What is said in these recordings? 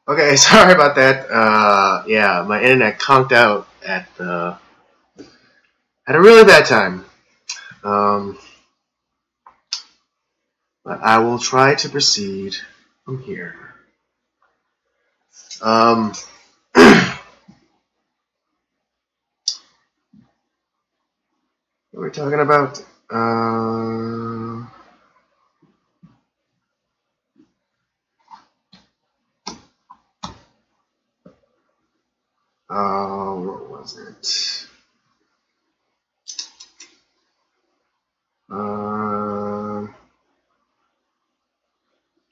Okay, sorry about that. Yeah, my internet conked out at a really bad time. Um, but I will try to proceed from here. Um, what are we talking about? What was it?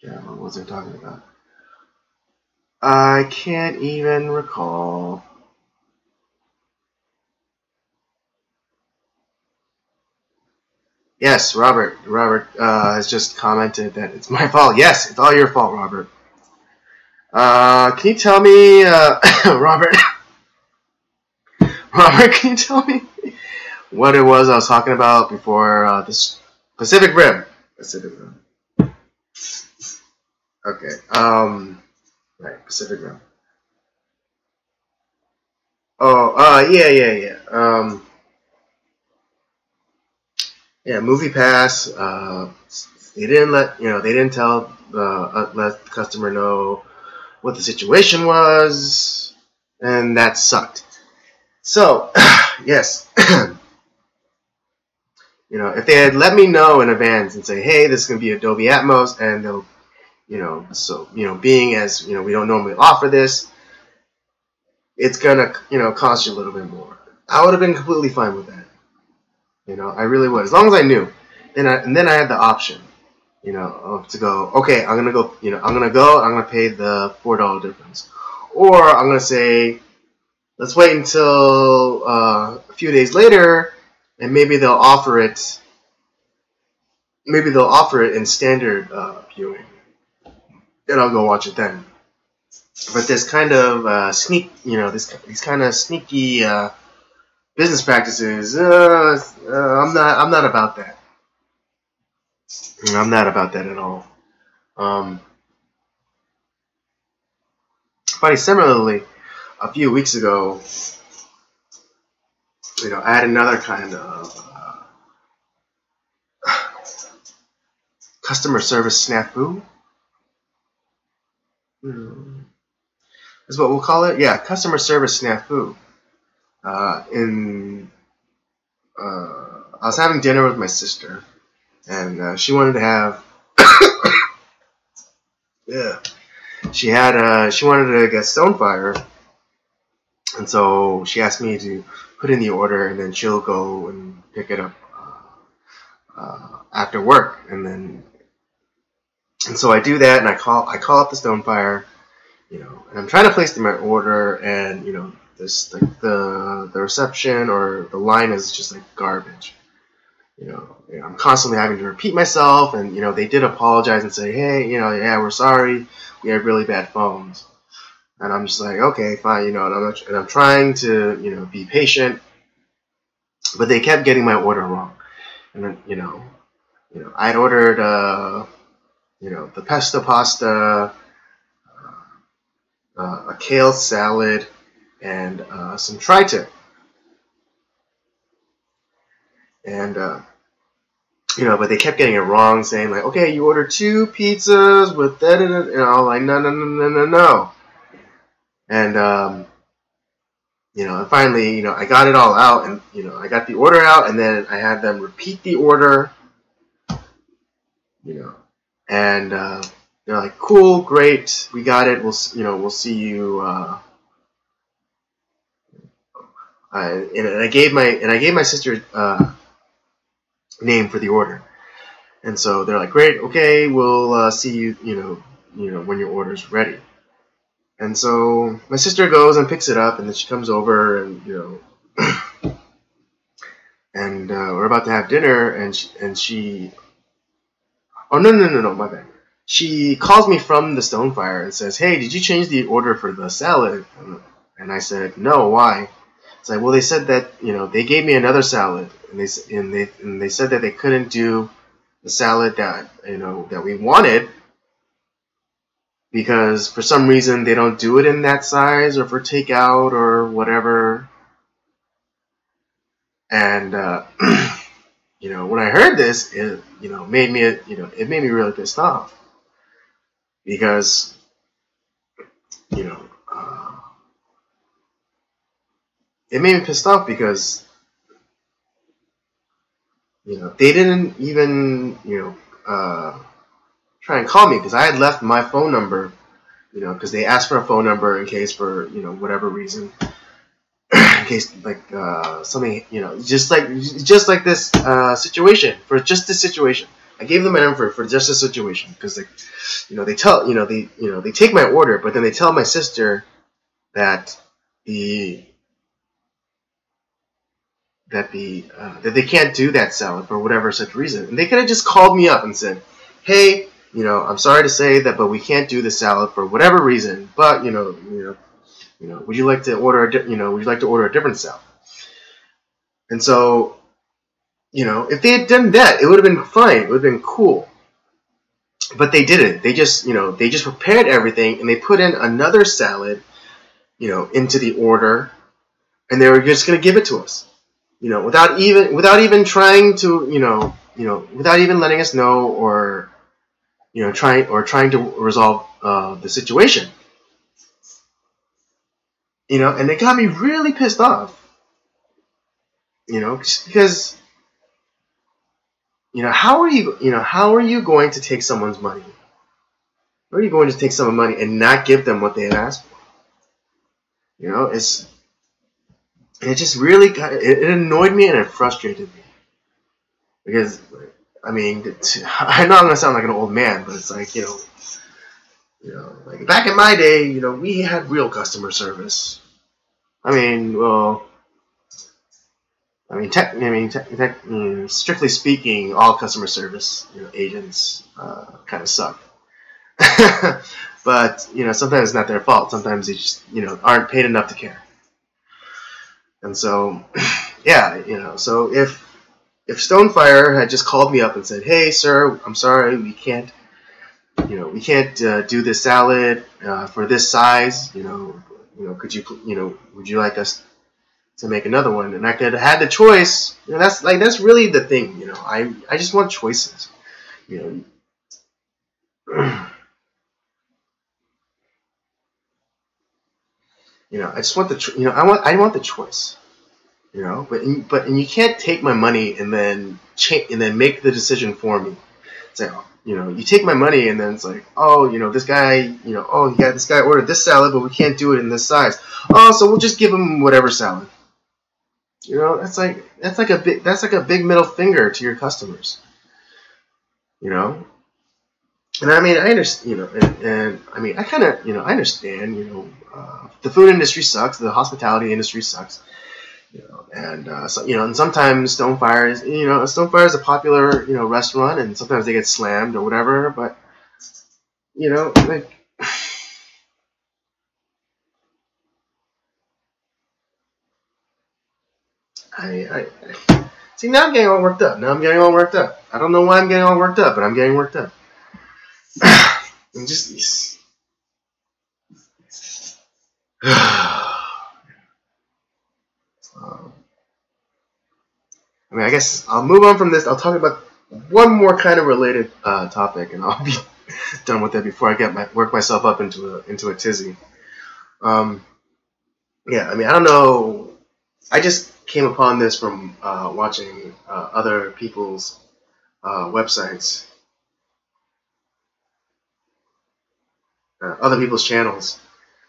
Yeah, what was I talking about? I can't even recall. Yes, Robert. Robert has just commented that it's my fault. Yes, it's all your fault, Robert. Can you tell me, Robert? Robert, can you tell me what it was I was talking about before this Pacific Rim? Pacific Rim. Okay. Right, Pacific Rim. Oh, yeah. Yeah, Movie Pass. They didn't they didn't tell let the customer know what the situation was, and that sucked. So, yes, if they had let me know in advance and say, hey, this is gonna be Adobe Atmos, and they'll, being as we don't normally offer this, it's gonna, cost you a little bit more. I would have been completely fine with that. I really would, as long as I knew. And then I had the option, to go. Okay, I'm gonna go. I'm gonna pay the $4 difference, or I'm gonna say, let's wait until a few days later, and maybe they'll offer it. Maybe they'll offer it in standard viewing, and I'll go watch it then. But this kind of these kind of sneaky business practices, I'm not about that. I'm not about that at all. Um, Funny, similarly, a few weeks ago, I had another kind of customer service snafu. Is what we'll call it. Yeah, customer service snafu. In I was having dinner with my sister, and she wanted to have. Yeah, she wanted to get Stonefire, and so she asked me to put in the order, and then she'll go and pick it up after work, and so I do that, and I call up the Stonefire, and I'm trying to place my order, and this like the reception or the line is just like garbage. I'm constantly having to repeat myself, and they did apologize and say, hey, yeah, we're sorry, we have really bad phones, and I'm just like, okay, fine, and I'm trying to be patient, but they kept getting my order wrong, and then I'd ordered the pesto pasta, a kale salad, and some tri-tip. And, but they kept getting it wrong, saying, like, okay, you ordered 2 pizzas with that, and I'm like, no. And, and finally, I got it all out, and, I got the order out, and then I had them repeat the order, and they're like, cool, great, we got it, we'll see you, and I gave my sister name for the order, and so they're like, great, okay, we'll see you, when your order's ready. And so my sister goes and picks it up, and then she comes over, and and we're about to have dinner, and she oh no, my bad. She calls me from the Stonefire and says, hey, did you change the order for the salad? And I said, no, why? It's like, well, they said that they gave me another salad, and they said that they couldn't do the salad that that we wanted, because for some reason they don't do it in that size or for takeout or whatever. And you know, when I heard this, it made me really pissed off, because you know it made me pissed off because they didn't even try and call me, because I had left my phone number, because they asked for a phone number in case, for whatever reason, in case like something, just like this situation, for just this situation. I gave them my number for just this situation, because they take my order, but then they tell my sister that that they can't do that salad for whatever such reason. And they could have just called me up and said, "Hey, I'm sorry to say that, but we can't do the salad for whatever reason. But would you like to order a different salad?" And so, if they had done that, it would have been fine. It would have been cool. But they didn't. They just prepared everything, and they put in another salad, into the order, and they were just going to give it to us. Without even trying to, without even letting us know, or trying to resolve the situation. And it got me really pissed off. Because how are you going to take someone's money? How are you going to take someone's money and not give them what they had asked for? It just really it annoyed me, and it frustrated me, because I mean, I know I'm gonna sound like an old man, but it's like like back in my day, we had real customer service. Strictly speaking, all customer service agents kind of suck. But sometimes it's not their fault. Sometimes they just aren't paid enough to care. And so, yeah, so if Stonefire had just called me up and said, "Hey, sir, I'm sorry, we can't do this salad for this size. Could you would you like us to make another one?" And I could have had the choice. That's really the thing. I just want choices. I just want I want the choice. But you can't take my money and then make the decision for me. It's like, you take my money and then it's like, oh, this guy, this guy ordered this salad, but we can't do it in this size. Oh, so we'll just give him whatever salad. That's like a big middle finger to your customers. And I mean, I understand, and I mean, I kind of, I understand, the food industry sucks, the hospitality industry sucks, and and sometimes Stonefire is a popular, restaurant, and sometimes they get slammed or whatever, but, like, I see, now I'm getting all worked up. I don't know why I'm getting all worked up, but I'm getting worked up. I'm just. I mean, I guess I'll move on from this. I'll talk about one more kind of related topic, and I'll be done with it before I work myself up into a tizzy. Yeah, I mean, I don't know. I just came upon this from watching other people's websites, other people's channels,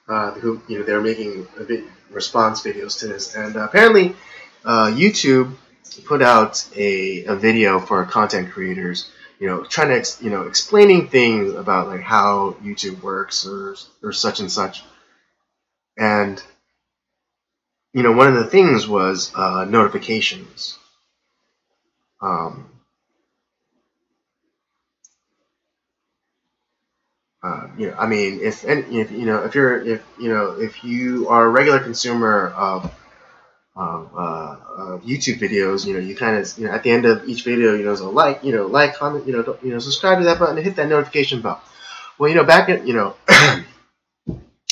who they're making response videos to this, and apparently YouTube put out a video for content creators, trying to explaining things about like how YouTube works or such and such, and one of the things was notifications. I mean, if you are a regular consumer of YouTube videos, you kind of, at the end of each video, so comment, subscribe to that button and hit that notification bell. Well, back in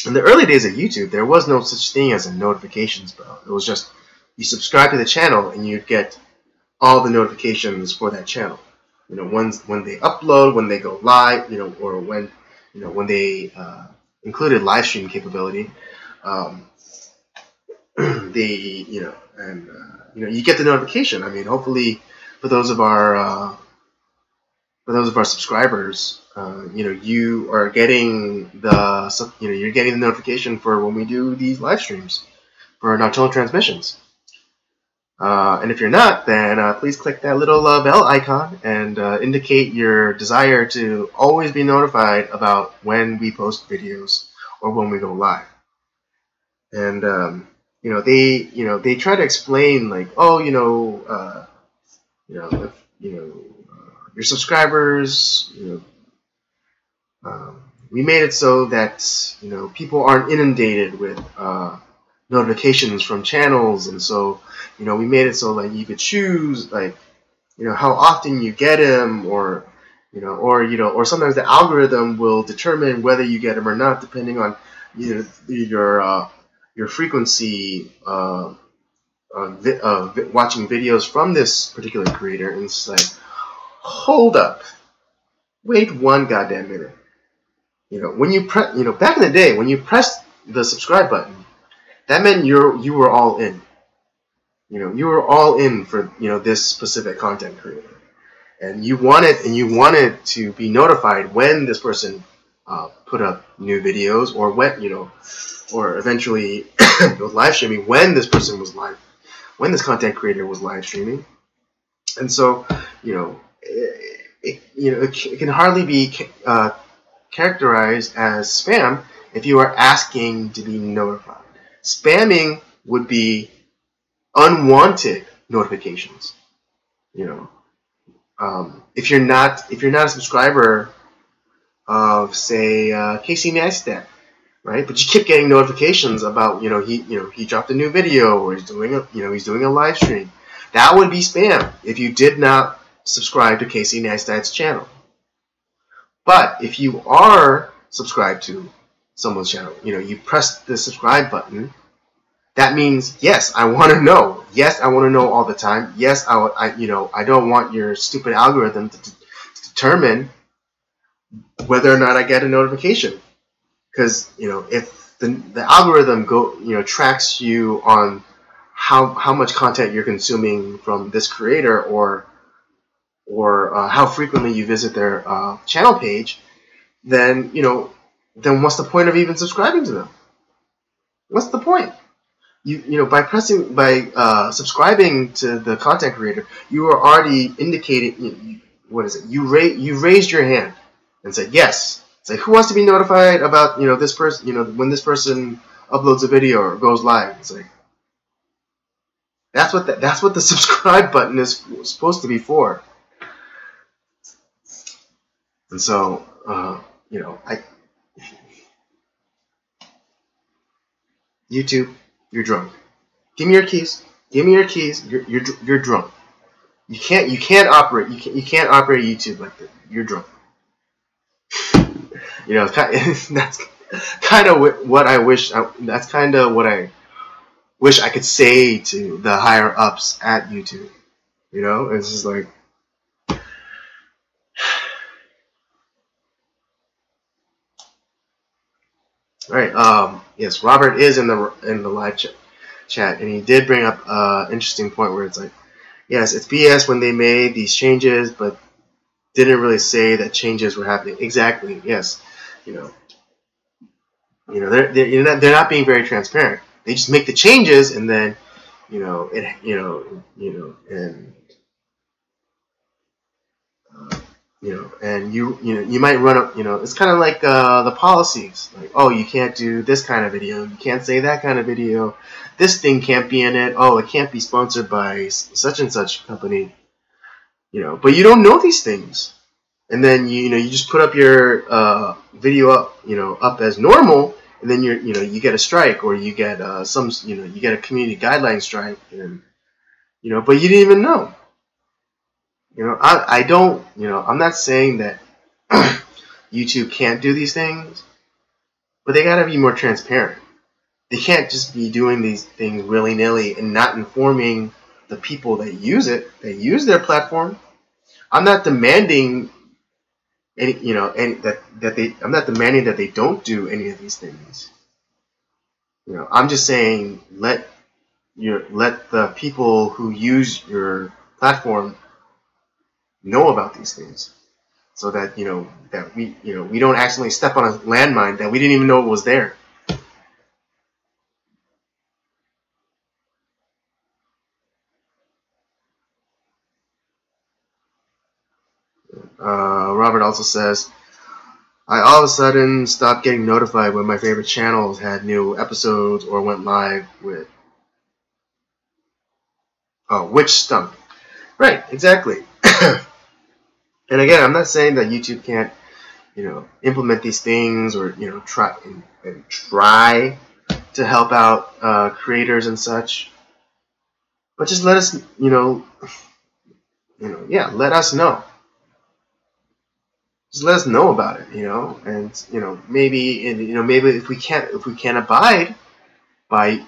in the early days of YouTube, there was no such thing as a notifications bell. It was just you subscribe to the channel and you'd get all the notifications for that channel. When they upload, when they go live, or when they included live stream capability, you get the notification. I mean, hopefully for those of our subscribers, you are getting you're getting the notification for when we do these live streams for nocturnal transmissions. And if you're not, then please click that little bell icon and indicate your desire to always be notified about when we post videos or when we go live. And they try to explain like, oh, if your subscribers, we made it so that people aren't inundated with notifications from channels, and so we made it so like you could choose like how often you get them, or sometimes the algorithm will determine whether you get them or not depending on your frequency watching videos from this particular creator. And it's like, hold up, wait one goddamn minute. When you press, back in the day when you pressed the subscribe button, that meant you were all in. You were all in for this specific content creator, and you wanted to be notified when this person put up new videos, or when or eventually was live streaming when this person was live, when this content creator was live streaming. And so it can hardly be characterized as spam if you are asking to be notified. Spamming would be unwanted notifications. If you're not a subscriber of, say, Casey Neistat, right? But you keep getting notifications about he dropped a new video, or he's doing a live stream. That would be spam if you did not subscribe to Casey Neistat's channel. But if you are subscribed to someone's channel, you press the subscribe button, that means, yes, I want to know. Yes, I want to know all the time. Yes, I don't want your stupid algorithm to determine whether or not I get a notification. Because if the algorithm tracks you on how much content you're consuming from this creator, or how frequently you visit their channel page, then what's the point of even subscribing to them? What's the point? By subscribing to the content creator, you are already indicating, you raised your hand and said yes. It's like, who wants to be notified about this person, when this person uploads a video or goes live? It's like, that's what the subscribe button is supposed to be for. And so YouTube, you're drunk. Give me your keys. Give me your keys. You're drunk. You can't operate YouTube like that. You're drunk. That's kind of what I wish. That's kind of what I wish I could say to the higher ups at YouTube. It's just like, all right. Yes, Robert is in the live chat, and he did bring up an interesting point where it's like, yes, it's BS when they made these changes, but didn't really say that changes were happening. Exactly. Yes. They're not being very transparent. They just make the changes, and then and you might run up, it's kind of like the policies, like, oh, you can't do this kind of video, you can't say that kind of video, this thing can't be in it, oh, it can't be sponsored by such and such company, but you don't know these things, and then you just put up your video up as normal, and then you get a strike, or you get you get a community guideline strike, and but you didn't even know. I don't, I'm not saying that YouTube can't do these things, but they gotta be more transparent. They can't just be doing these things willy-nilly and not informing the people that use it, that use their platform. I'm not demanding I'm not demanding that they don't do any of these things. I'm just saying let the people who use your platform know about these things, so that that we don't accidentally step on a landmine that we didn't even know was there. Robert also says, I all of a sudden stopped getting notified when my favorite channels had new episodes or went live with. Oh, which stunk. Right, exactly. And again, I'm not saying that YouTube can't, implement these things or, try to help out creators and such. But just let us, let us know. Just let us know about it, and maybe maybe if we can't abide by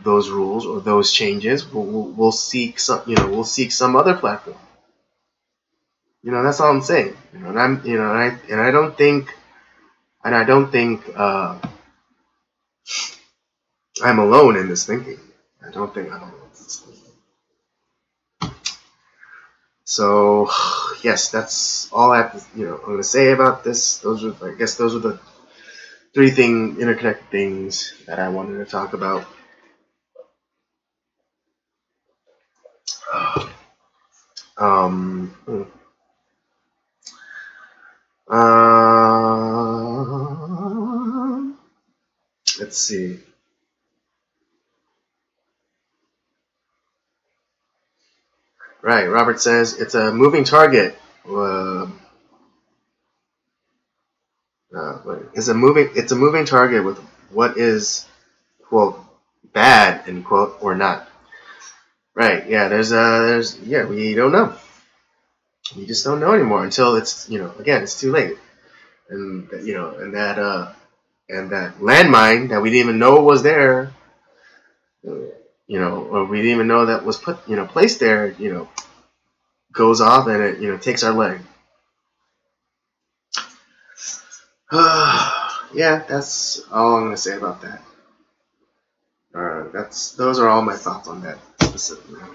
those rules or those changes, we'll seek some other platform. That's all I'm saying. And I don't think I'm alone in this thinking. I don't think I'm alone in this thinking. So yes, that's all I have to I'm going to say about this. Those are the three interconnected things that I wanted to talk about. Let's see. Right, Robert says it's a moving target. It's a moving target with what is, quote, bad, end quote, or not. Right, yeah, we don't know. We just don't know anymore until it's, again, it's too late. And, and that landmine that we didn't even know was there, or we didn't even know that was placed there, goes off and it, takes our leg. Yeah, that's all I'm going to say about that. Those are all my thoughts on that specific matter.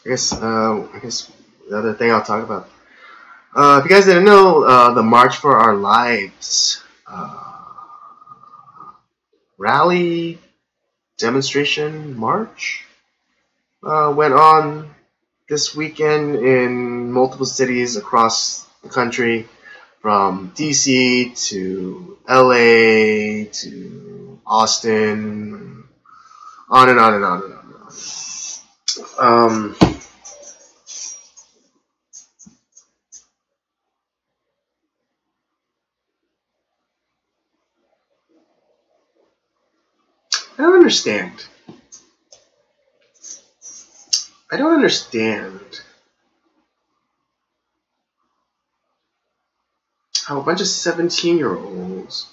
I guess the other thing I'll talk about. If you guys didn't know, the March for Our Lives rally, demonstration, march went on this weekend in multiple cities across the country, from DC to LA to Austin, on and on and on and on and on. I don't understand. How a bunch of 17-year-olds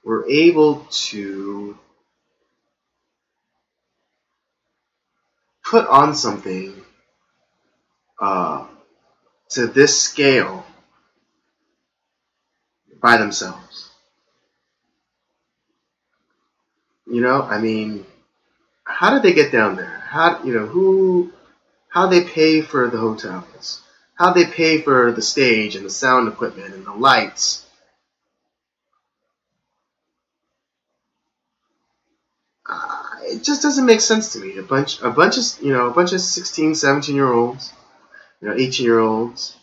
were able to put on something to this scale by themselves. I mean, how did they get down there? How they pay for the hotels? How they pay for the stage and the sound equipment and the lights? It just doesn't make sense to me. A bunch of 16, 17-year-olds, 18-year-olds.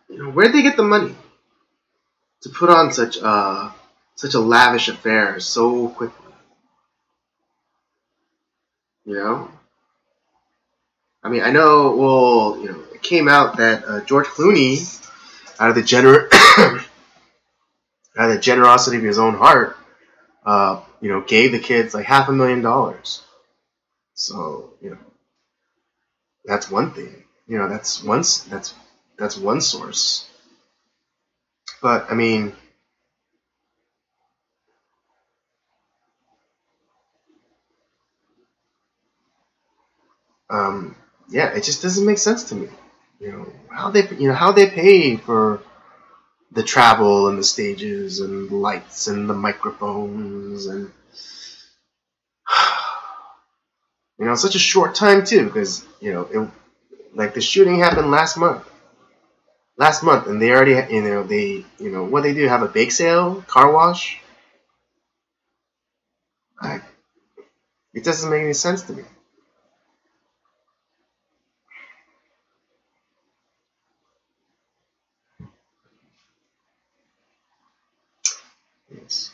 Where'd they get the money to put on such a lavish affair so quickly? I mean, I know. Well, it came out that George Clooney, out of the generosity of his own heart, gave the kids like $500,000. So, that's one thing. That's one source. But I mean, yeah, it just doesn't make sense to me. How they pay for the travel and the stages and the lights and the microphones and such a short time too, because like the shooting happened last month, and they already what they do, have a bake sale, car wash. I, it doesn't make any sense to me. Yes.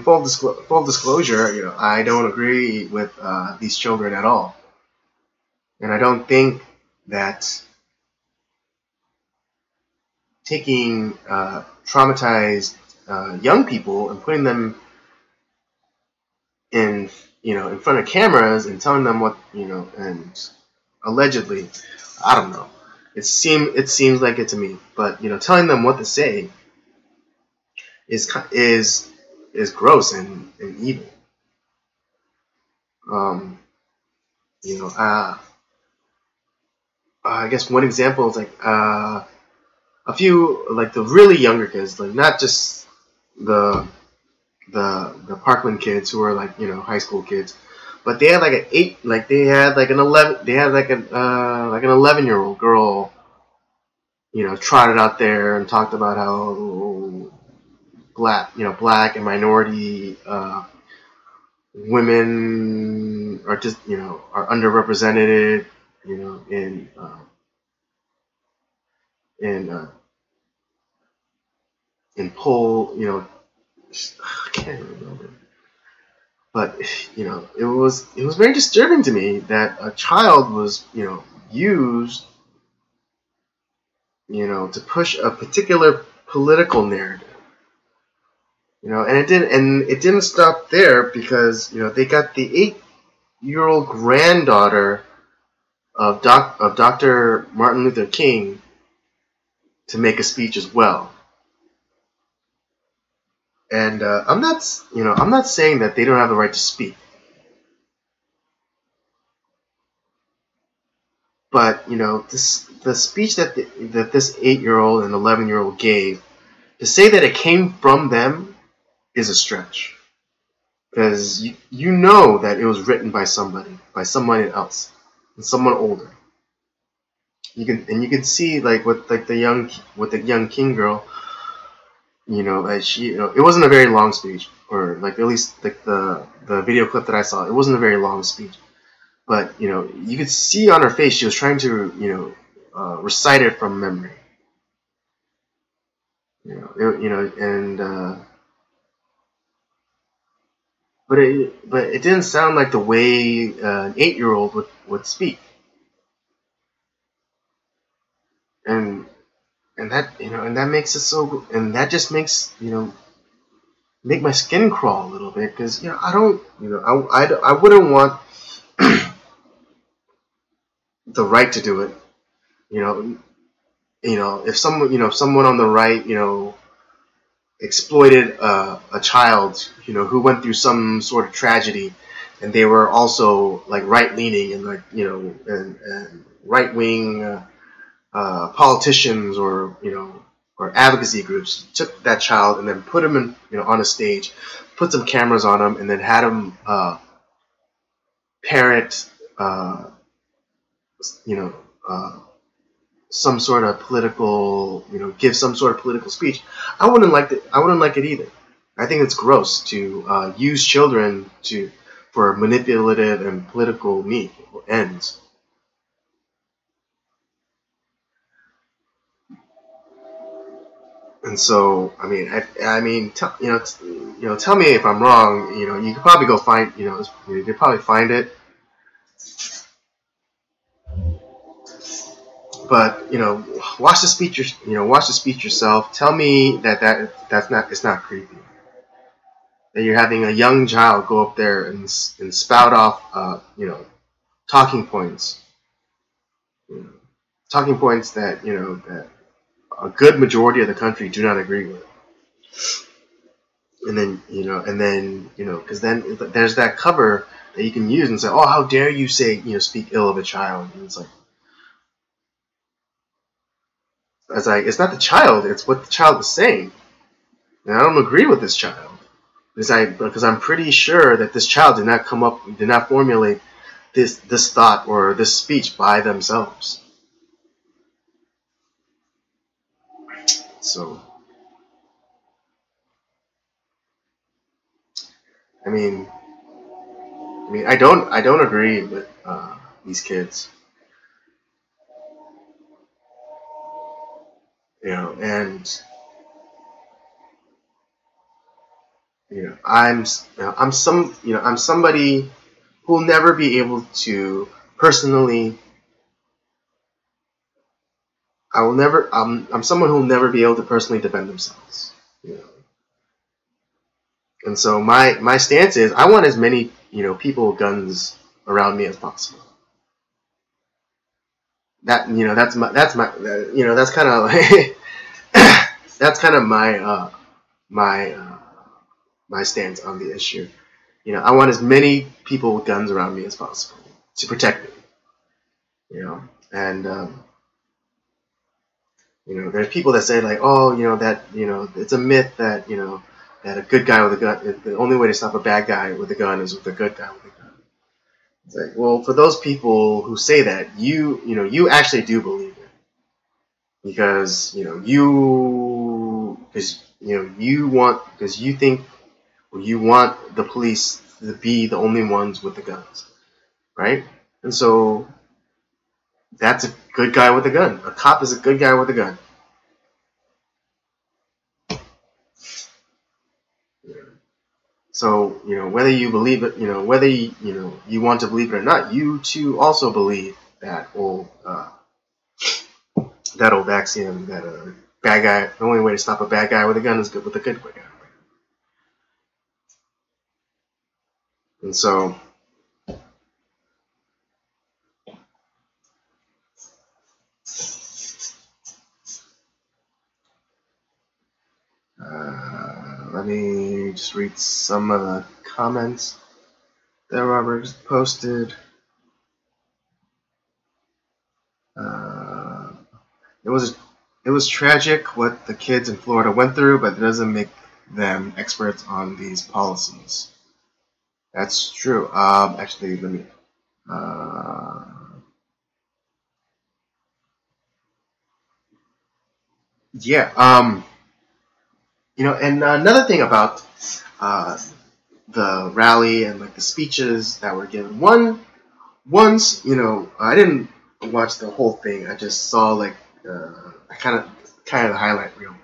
Full disclosure, I don't agree with these children at all, and I don't think that taking traumatized young people and putting them in in front of cameras and telling them what and allegedly, I don't know, it seems like it to me, but telling them what to say is gross and evil. Um, you know, uh, I guess one example is like a few, like the really younger kids, like not just the the Parkland kids who are like high school kids, but they had like they had like an 11, they had like an 11-year-old girl, trotted out there and talked about how black and minority women are just are underrepresented, in in uh, in poll, I can't remember, but it was very disturbing to me that a child was used to push a particular political narrative. And it didn't stop there, because they got the 8-year-old granddaughter of Dr. Martin Luther King to make a speech as well. And I'm not saying that they don't have the right to speak, but the speech that this 8-year-old and 11-year-old gave, to say that it came from them is a stretch, because you know that it was written by someone else, someone older. You can see, like, with the young King girl, like she, it wasn't a very long speech, or like at least like the video clip that I saw, it wasn't a very long speech, but you could see on her face she was trying to recite it from memory. And but it didn't sound like the way an 8-year-old would speak, and that makes it so, and that just makes make my skin crawl a little bit, because I don't I wouldn't want the right to do it. If someone on the right exploited a child who went through some sort of tragedy, and they were also like right leaning, and like and right wing politicians, or advocacy groups, took that child and then put him in on a stage, put some cameras on him, and then had him parrot you know uh, some sort of political, give some sort of political speech. I wouldn't like it. I wouldn't like it either. I think it's gross to use children for manipulative and political ends. And so, tell me if I'm wrong. You could probably go find, you could probably find it. But watch the speech. Watch the speech yourself. Tell me that's not. It's not creepy. that you're having a young child go up there and spout off, talking points, you know, talking points that that a good majority of the country do not agree with. And then because then there's that cover that you can use and say, oh, how dare you say, speak ill of a child? And it's like, it's not the child, it's what the child is saying. And I don't agree with this child. Because I'm pretty sure that this child did not formulate this thought or this speech by themselves. So, I mean, I don't agree with these kids, and I'm somebody who will never be able to personally. I'm someone who will never be able to personally defend themselves. And so my stance is I want as many people with guns around me as possible. That's kind of like that's kind of my stance on the issue. I want as many people with guns around me as possible to protect me. And there's people that say like, oh, that it's a myth that that a good guy with a gun, the only way to stop a bad guy with a gun is with a good guy with a gun. It's like, well, for those people who say that, you actually do believe it, because you want the police to be the only ones with the guns, right? And so that's a good guy with a gun. A cop is a good guy with a gun. So whether you believe it, whether you want to believe it or not, you too also believe that old axiom that a bad guy, the only way to stop a bad guy with a gun is good with a good guy. And so let me just read some of the comments that Robert posted. It was tragic what the kids in Florida went through, but it doesn't make them experts on these policies. That's true. Actually, let me. Yeah. And another thing about the rally and like the speeches that were given. Once, I didn't watch the whole thing. I just saw like kind of the highlight reel.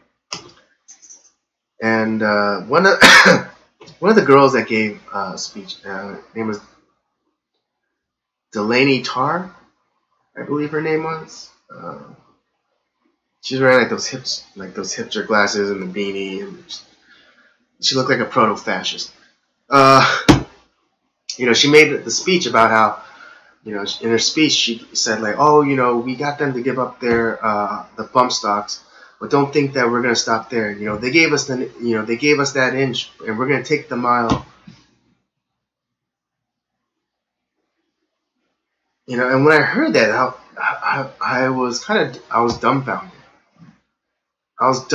And one of the girls that gave a speech, her name was Delaney Tarr, I believe her name was. She was wearing like those hipster glasses and the beanie, and she looked like a proto-fascist. She made the speech about how, in her speech she said like, oh, we got them to give up their the bump stocks, but don't think that we're gonna stop there. They gave us that inch, and we're gonna take the mile. And when I heard that, I was dumbfounded. I was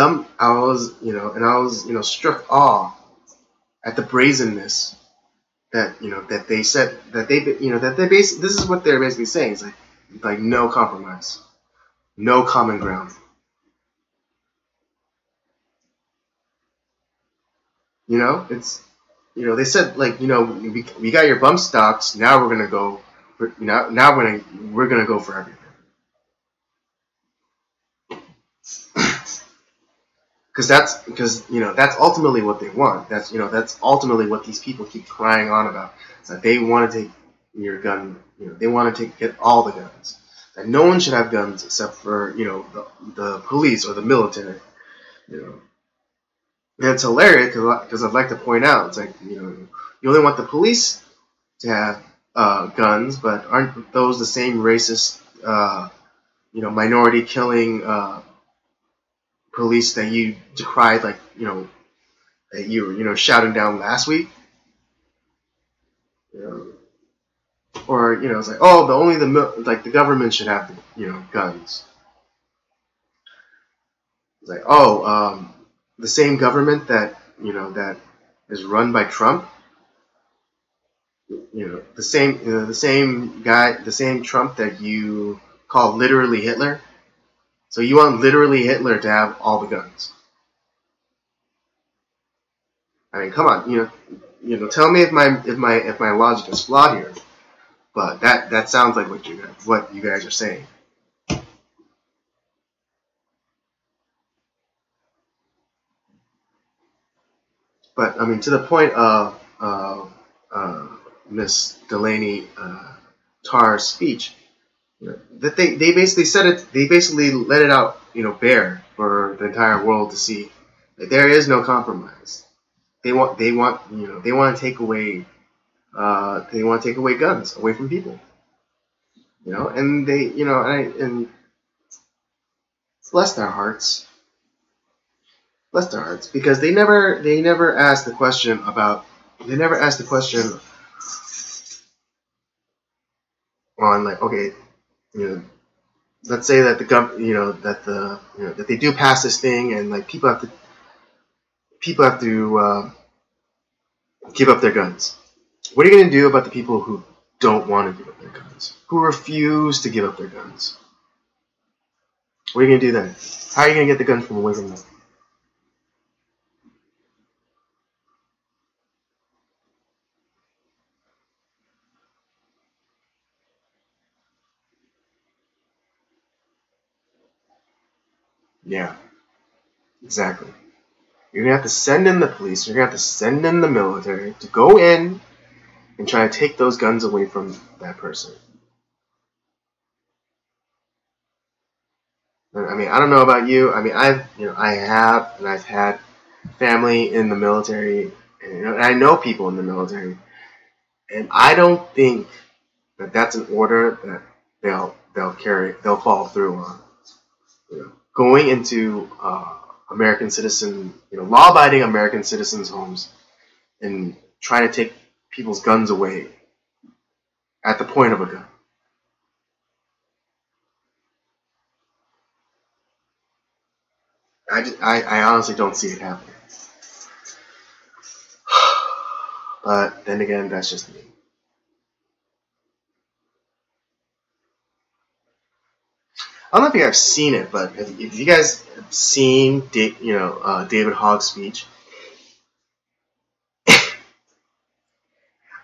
struck awe at the brazenness that that they said that this is what they're basically saying. It's like no compromise, no common ground. It's they said like we got your bump stocks, now we're gonna go now we're gonna go for everything. Because that's ultimately what they want. That's ultimately what these people keep crying on about. It's that they want to take your gun. They want to get all the guns. That no one should have guns except for the police or the military. And it's hilarious because I'd like to point out, it's like, you only want the police to have guns, but aren't those the same racist, minority killing police that you decried, like, that you were, shouting down last week? Or, it's like, oh, the government should have, guns. It's like, oh, the same government that is run by Trump, the same guy, the same Trump that you call literally Hitler. So you want literally Hitler to have all the guns? I mean, come on, tell me if my logic is flawed here, but that sounds like what you guys are saying. But I mean, to the point of Miss Delaney Tarr's speech, that they basically said it. They basically let it out, bare for the entire world to see. That there is no compromise. They want to take away guns away from people. And they and bless their hearts. Bless their hearts, because they never asked the question on, like, okay, let's say that that they do pass this thing, and like people have to give up their guns. What are you going to do about the people who don't want to give up their guns, who refuse to give up their guns? What are you going to do then? How are you going to get the guns from away from them? Yeah, exactly. You're going to have to send in the police, you're going to have to send in the military to go in and try to take those guns away from that person. I mean, I don't know about you. I mean, I've had family in the military, and I know people in the military, and I don't think that that's an order that they'll follow through on. Going into American citizen, law-abiding American citizens' homes and trying to take people's guns away at the point of a gun. I honestly don't see it happening. But then again, that's just me. I don't know if you guys have seen it, but if you guys have seen David Hogg's speech,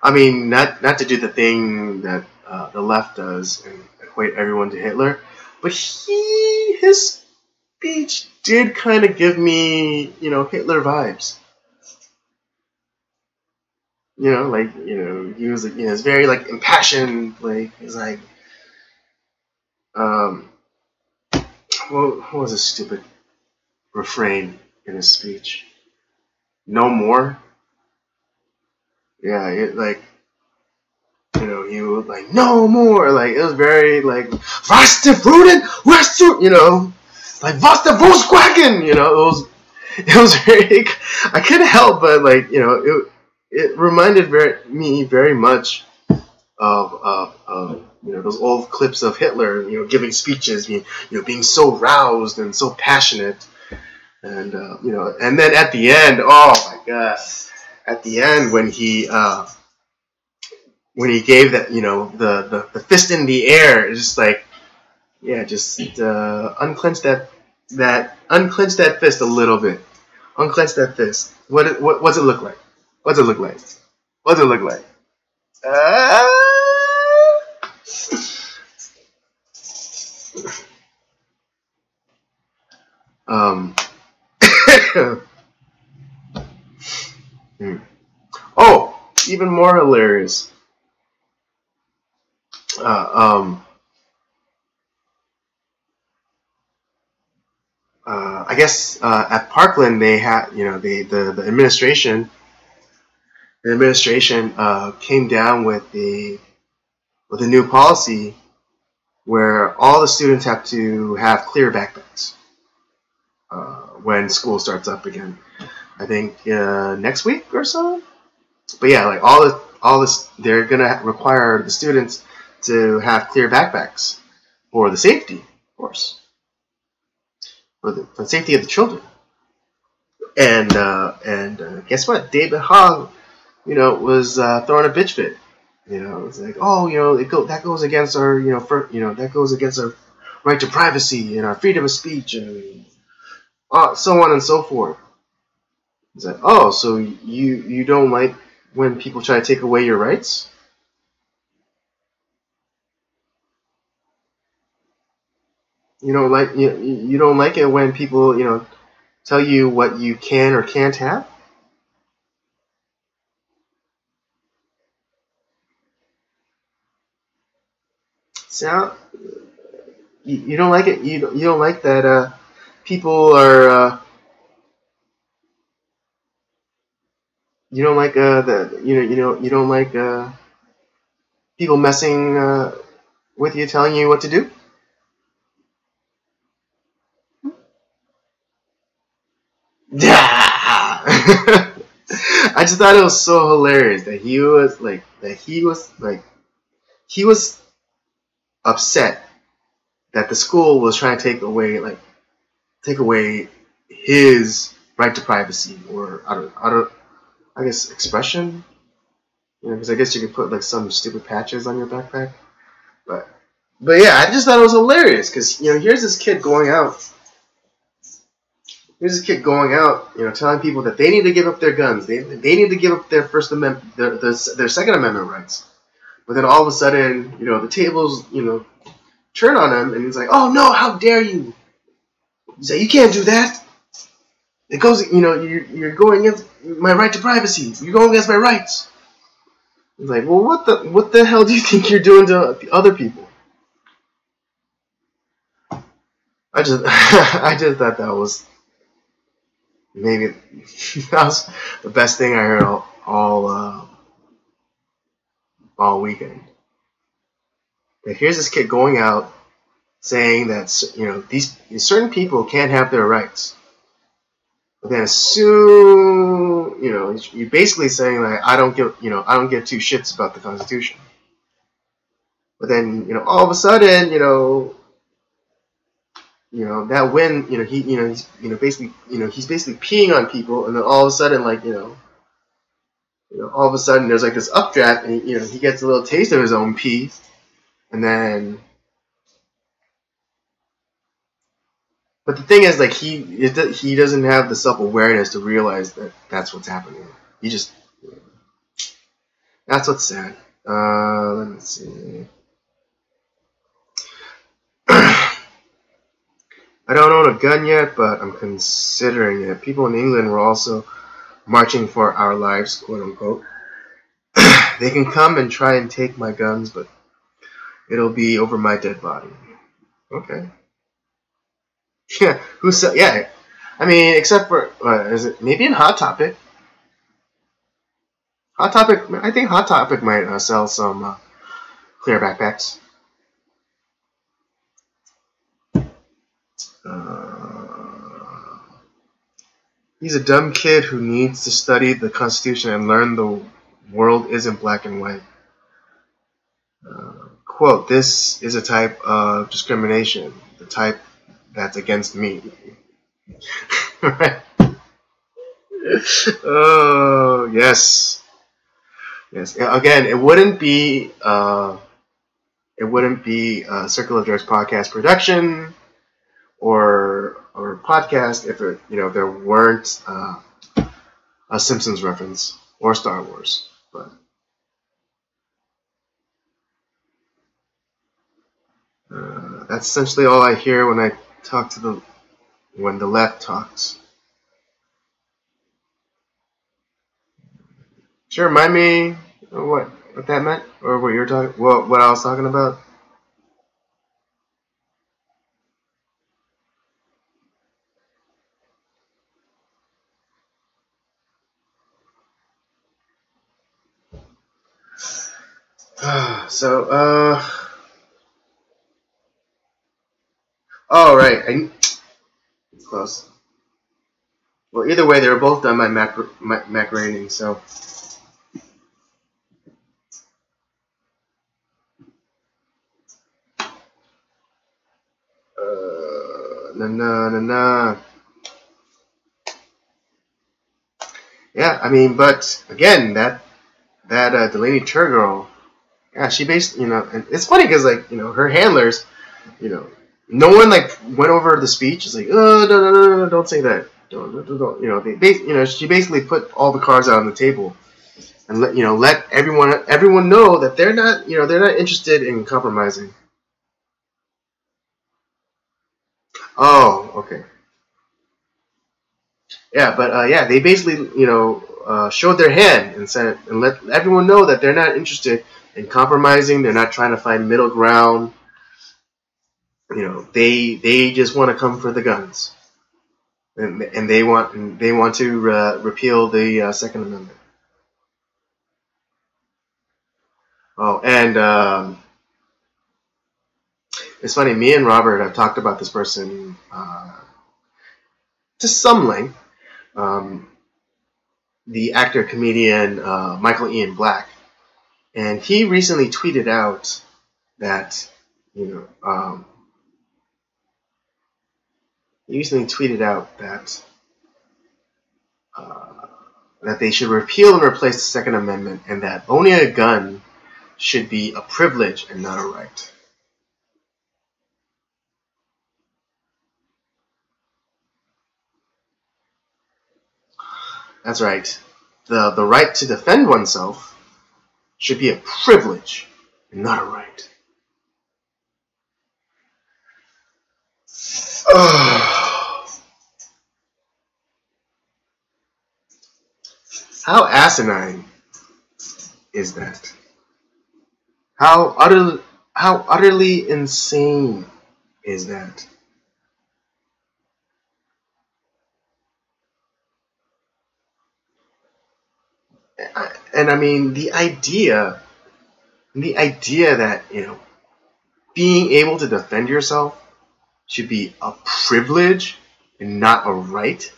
I mean, not to do the thing that the left does and equate everyone to Hitler, but his speech did kind of give me, Hitler vibes. He was like, it's very like impassioned. Like, he's like, what was a stupid refrain in his speech? No more. Yeah, he was like, no more. Like, it was very like, was der Bruden, was du, like, was der Volkswagen. It was very. I couldn't help but like, it reminded me very much of those old clips of Hitler, giving speeches, being so roused and so passionate, and and then at the end, oh my god, at the end when he gave that, the fist in the air, it's just like, yeah, just unclench that fist a little bit, unclench that fist. What's it look like? What's it look like? What's it look like? Oh, even more hilarious. I guess at Parkland they had, the administration came down with a new policy where all the students have to have clear backpacks when school starts up again. I think next week or so. But yeah, like all this, they're gonna require the students to have clear backpacks for the safety, of course, for the safety of the children. And guess what? David Hogg, was throwing a bitch fit. It's like, oh, that goes against our, that goes against our right to privacy and our freedom of speech and so on and so forth. It's like, oh, so you don't like when people try to take away your rights? You don't like it when people tell you what you can or can't have? So you don't like it. You don't like that people are. You don't like you don't like people messing with you, telling you what to do. Yeah. I just thought it was so hilarious that he was upset that the school was trying to take away his right to privacy, or I guess expression. Because I guess you could put like some stupid patches on your backpack. But yeah, I just thought it was hilarious because here's this kid going out. Here's this kid going out, telling people that they need to give up their guns. They need to give up their First Amendment, their Second Amendment rights. But then all of a sudden, the tables, turn on him, and he's like, "Oh no, how dare you!" He's like, "You can't do that. It goes, you're going against my right to privacy. You're going against my rights." He's like, "Well, what the hell do you think you're doing to other people?" I just thought that was maybe that was the best thing I heard all weekend. But here's this kid going out saying that these certain people can't have their rights. But then as soon you're basically saying like I don't give two shits about the Constitution. But then all of a sudden that when he's basically he's basically peeing on people, and then all of a sudden all of a sudden there's like this updraft, and he gets a little taste of his own pee, and then. But the thing is, like he doesn't have the self-awareness to realize that that's what's happening. He just that's what's sad. Let me see. I don't own a gun yet, but I'm considering it. People in England were also marching for our lives, quote unquote. They can come and try and take my guns, but it'll be over my dead body. Okay. Yeah. Who said? Yeah. I mean, except for is it maybe in Hot Topic? Hot Topic. I think Hot Topic might sell some clear backpacks. He's a dumb kid who needs to study the Constitution and learn the world isn't black and white. Quote, this is a type of discrimination, the type that's against me. Right? Oh, yes. Yes. Again, it wouldn't be Circle of Jerks podcast production or podcast if there weren't a Simpsons reference or Star Wars. But that's essentially all I hear when I talk when the left talks. Sure, remind me what that meant, or what you were talking, what I was talking about. So, oh right, it's close. Well, either way, they were both done by Mac rating. So, nah. Yeah, I mean, but again, that Delaney Tur girl, yeah, she based, and it's funny because like, her handlers, no one like went over the speech. It's like, oh, no, don't say that. Don't. She basically put all the cards out on the table and let everyone know that they're not interested in compromising. Oh, okay. Yeah, but yeah, they basically showed their hand and said and let everyone know that they're not interested in compromising. They're not trying to find middle ground. They just want to come for the guns, and they want to repeal the Second Amendment. Oh, and it's funny. Me and Robert have talked about this person to some length. The actor comedian Michael Ian Black, and he recently tweeted out that that they should repeal and replace the Second Amendment, and that owning a gun should be a privilege and not a right. That's right. The right to defend oneself should be a privilege and not a right. How asinine is that? How utterly insane is that? And I mean the idea that being able to defend yourself should be a privilege and not a right.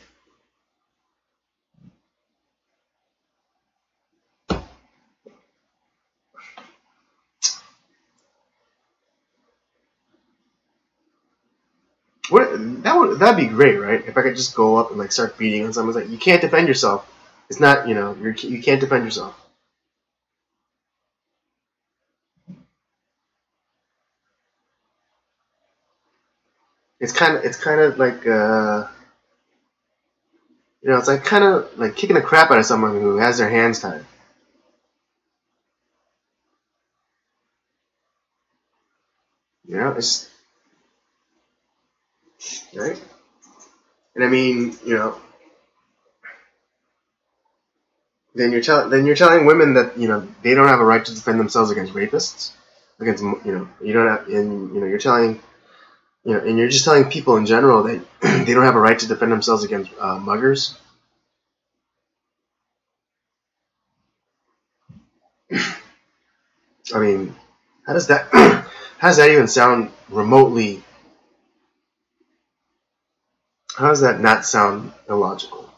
That'd be great, right? If I could just go up and like start beating on someone, like you can't defend yourself. It's not you can't defend yourself. It's kind of like it's like kind of like kicking the crap out of someone who has their hands tied. It's right. And I mean, then you're telling women that they don't have a right to defend themselves against rapists, against you don't have, and you're telling and you're just telling people in general that they don't have a right to defend themselves against muggers. I mean, how does that how does that even sound remotely? How does that not sound illogical?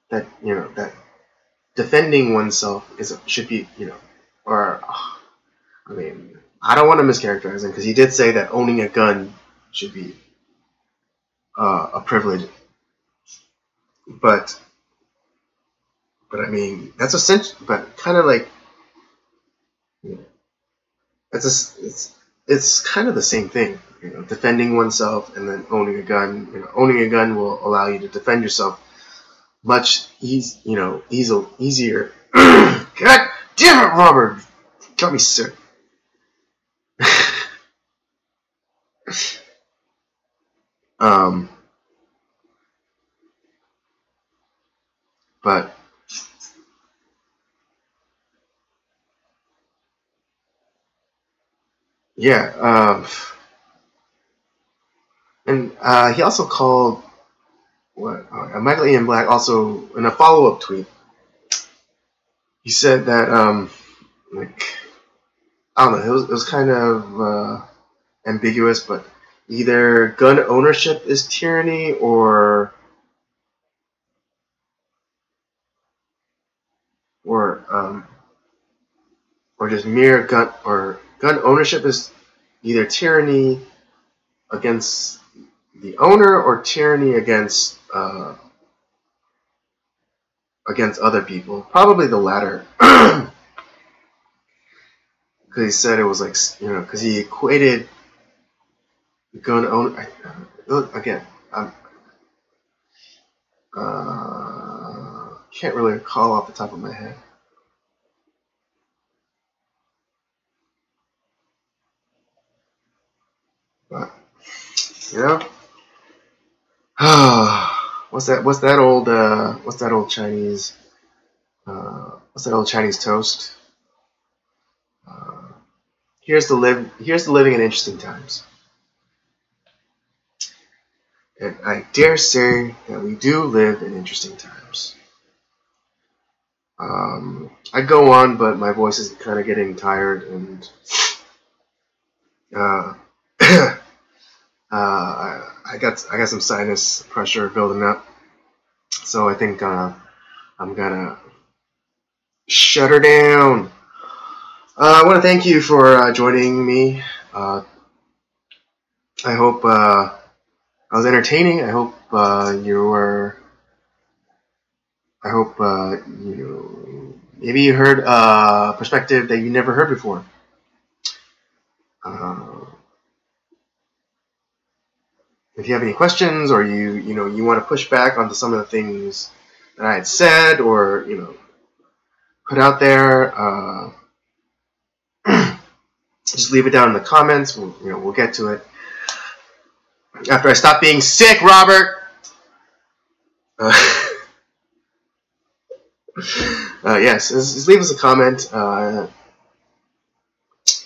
That that defending oneself should be or I mean, I don't want to mischaracterize him because he did say that owning a gun should be a privilege, but I mean that's essential, but kind of like it's kind of the same thing. Defending oneself and then owning a gun. Owning a gun will allow you to defend yourself much easier. God damn it, Robert! Got me sick. But yeah, and he also called Michael Ian Black also in a follow-up tweet. He said that like, I don't know. It was kind of ambiguous, but either gun ownership is tyranny or or just mere gun ownership is either tyranny against the owner or tyranny against against other people. Probably the latter, because he said it was like, because he equated gun owner again. Can't really recall off the top of my head. But what's that old Chinese toast? Here's to living in interesting times. And I dare say that we do live in interesting times. I go on, but my voice is kind of getting tired, and I got some sinus pressure building up, so I think I'm gonna shut her down. I want to thank you for joining me. I hope I was entertaining. I hope maybe you heard a perspective that you never heard before. If you have any questions, or you want to push back onto some of the things that I had said, or put out there, just leave it down in the comments. We'll get to it after I stop being sick, Robert. Yes, just leave us a comment,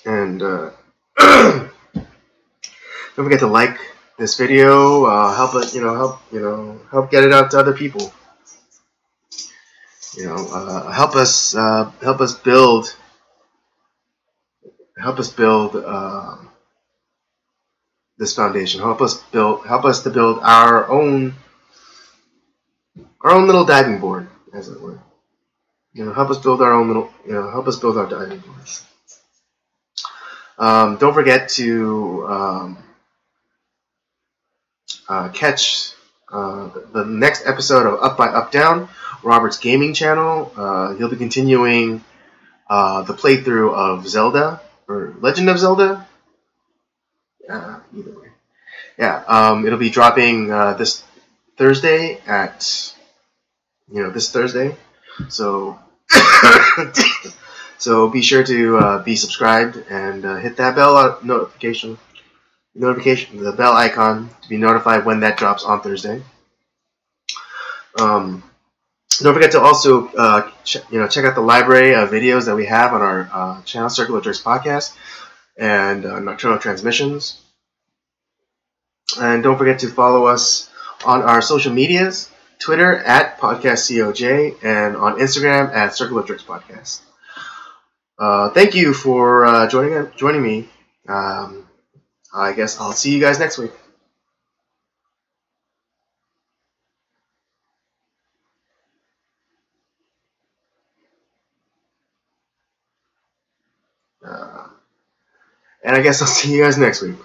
and don't forget to like this video. Help get it out to other people. Help us build this foundation. Help us to build our own little diving board, as it were. Help us build our diving boards. Don't forget to catch the next episode of Up by Up Down, Robert's gaming channel. He'll be continuing the playthrough of Zelda, or Legend of Zelda. Either way. Yeah, it'll be dropping this Thursday this Thursday. So so be sure to be subscribed and hit that bell notification, the bell icon, to be notified when that drops on Thursday. Don't forget to also check out the library of videos that we have on our channel, Circular Jerks Podcast and Nocturnal Transmissions. And don't forget to follow us on our social medias, Twitter at PodcastCOJ, and on Instagram at Circular Jerks Podcast. Thank you for joining me. I guess I'll see you guys next week. And I guess I'll see you guys next week.